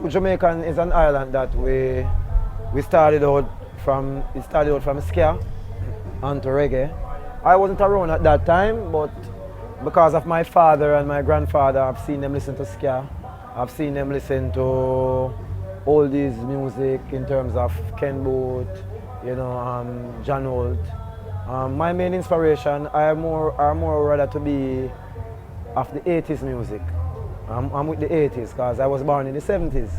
Jamaica is an island that we started out from. It started out from ska onto reggae. I wasn't around at that time, but because of my father and my grandfather, I've seen them listen to ska. I've seen them listen to oldies music in terms of Ken Boothe, John Holt. My main inspiration, are more rather to be of the 80s music. I'm with the 80s because I was born in the 70s.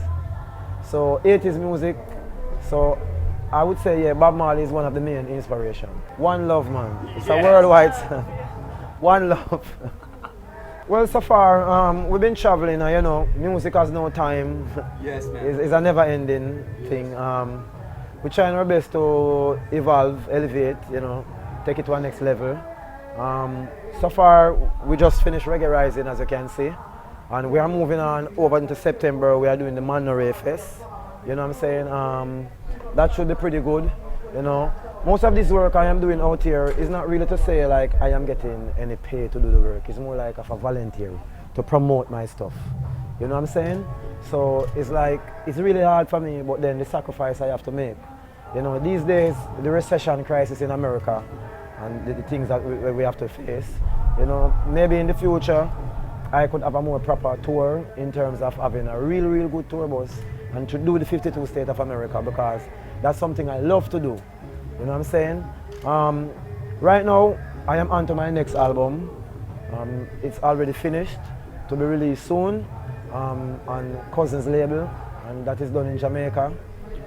So 80s music, so I would say, yeah, Bob Marley is one of the main inspiration. One Love, man. It's a worldwide song. One Love. Well, so far, we've been traveling, music has no time. Yes, man. It's a never-ending thing. We're trying our best to evolve, elevate, take it to a next level. So far, we just finished Reggae Rising, as you can see. And we are moving on over into September. We are doing the Norris Fest. You know what I'm saying? That should be pretty good. Most of this work I am doing out here is not really to say like I am getting any pay to do the work. It's more like of a volunteer to promote my stuff. You know what I'm saying? So it's like, it's really hard for me, but then the sacrifice I have to make. These days, the recession crisis in America and the things that we have to face, maybe in the future, I could have a more proper tour in terms of having a real good tour bus and to do the 52 states of America, because that's something I love to do. You know what I'm saying? Right now, I am on to my next album. It's already finished to be released soon on Cousin's label, and that is done in Jamaica.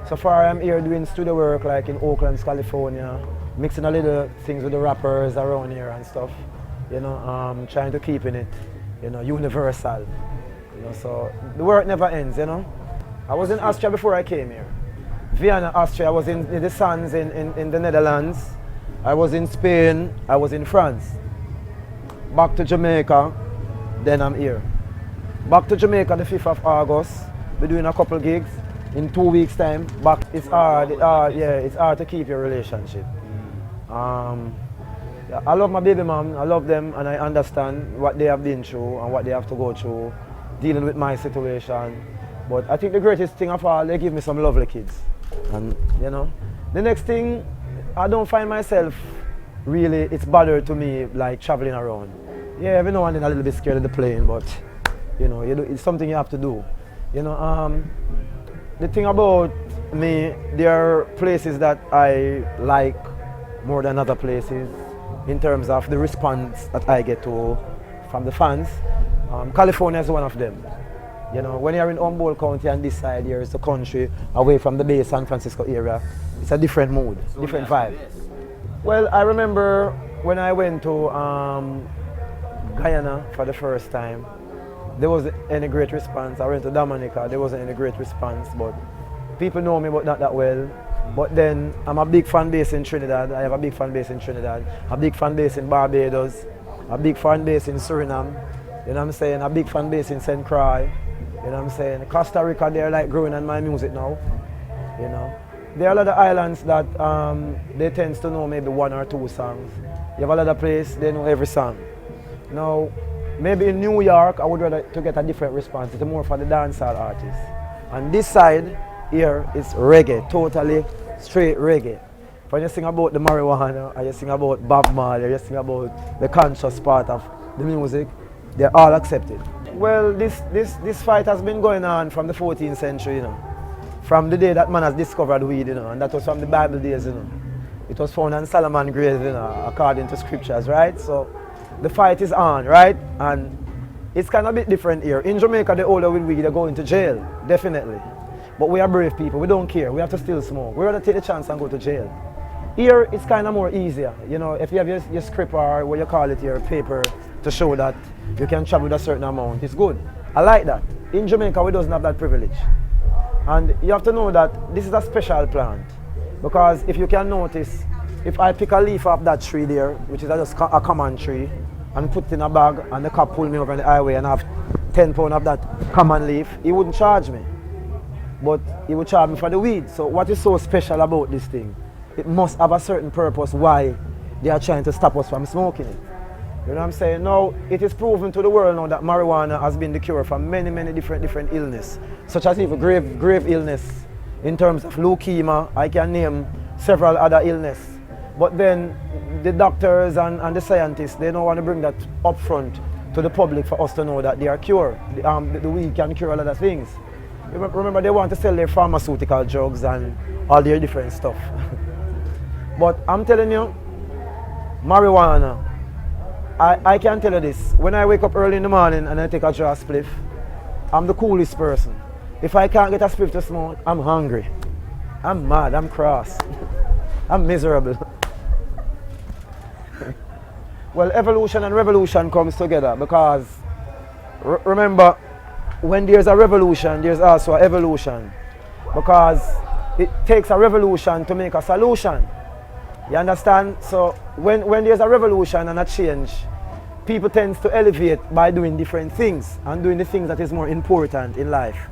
So far, I'm here doing studio work like in Oakland, California, mixing a little things with the rappers around here and stuff. Trying to keep in it, universal. So the work never ends. I was in Austria before I came here. Vienna, Austria. I was in the Suns in the Netherlands. I was in Spain. I was in France. Back to Jamaica, then I'm here. Back to Jamaica the 5th of August. We're doing a couple gigs. In 2 weeks' time, back. It's hard. It's hard to keep your relationship. I love my baby mom. I love them, and I understand what they have been through and what they have to go through, dealing with my situation. But I think the greatest thing of all, they give me some lovely kids. And the next thing, I don't find myself really, it's bothered to me like traveling around. Yeah, every now and then a little bit scared of the plane, but it's something you have to do. The thing about me, there are places that I like more than other places in terms of the response that I get from the fans. California is one of them. When you're in Humboldt County and this side here is the country away from the Bay San Francisco area, it's a different mood, different vibe. Well, I remember when I went to Guyana for the first time, there wasn't any great response. I went to Dominica, there wasn't any great response, but people know me but not that well. But then I'm a big fan base in Trinidad. I have a big fan base in Trinidad, a big fan base in Barbados, a big fan base in Suriname, you know what I'm saying, a big fan base in St. Croix. You know what I'm saying? Costa Rica, they're like growing on my music now. There are a lot of islands that they tend to know maybe 1 or 2 songs. You have a lot of places, they know every song. Now, maybe in New York, I would rather to get a different response. It's more for the dancehall artists. And this side here is reggae, totally straight reggae. When you sing about the marijuana, or you sing about Bob Marley, or you sing about the conscious part of the music, they're all accepted. Well, this fight has been going on from the 14th century, from the day that man has discovered weed, and that was from the Bible days, It was found on Solomon's grave, according to scriptures, right? So the fight is on, right? And it's kind of a bit different here. In Jamaica, the older with weed, they go into jail, definitely. But we are brave people, we don't care, we have to still smoke. We rather take the chance and go to jail. Here, it's kind of more easier, if you have your script or what you call it, your paper, to show that you can travel with a certain amount, it's good. I like that. In Jamaica, we don't have that privilege. And you have to know that this is a special plant. Because if you can notice, if I pick a leaf off that tree there, which is just a common tree, and put it in a bag, and the cop pull me over on the highway and have 10 pounds of that common leaf, he wouldn't charge me. But he would charge me for the weed. So what is so special about this thing? It must have a certain purpose why they are trying to stop us from smoking it. You know what I'm saying? Now, it is proven to the world now that marijuana has been the cure for many different illness, such as even grave illness. In terms of leukemia, I can name several other illness. But then the doctors and the scientists, they don't want to bring that up front to the public for us to know that they are cured. The weed can cure a lot of things. Remember, they want to sell their pharmaceutical drugs and all their different stuff. But I'm telling you, marijuana, I can tell you this. When I wake up early in the morning and I take a draw spliff, I'm the coolest person. If I can't get a spliff to smoke, I'm hungry. I'm mad, I'm cross. I'm miserable. Well, evolution and revolution comes together because remember, when there's a revolution, there's also an evolution. Because it takes a revolution to make a solution. You understand? So when there's a revolution and a change, people tend to elevate by doing different things and doing the things that is more important in life.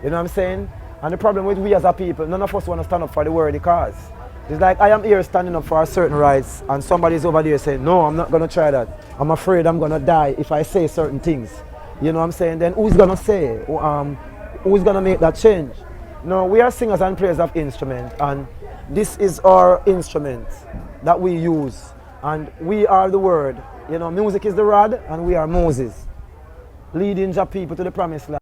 You know what I'm saying? And the problem with we as a people, none of us want to stand up for the worthy cause. It's like I am here standing up for certain rights and somebody's over there saying, no, I'm not going to try that. I'm afraid I'm going to die if I say certain things. You know what I'm saying? Then who's going to say? Who's going to make that change? No, we are singers and players of instruments, and this is our instrument that we use. And we are the word. You know, music is the rod and we are Moses, leading the people to the promised land.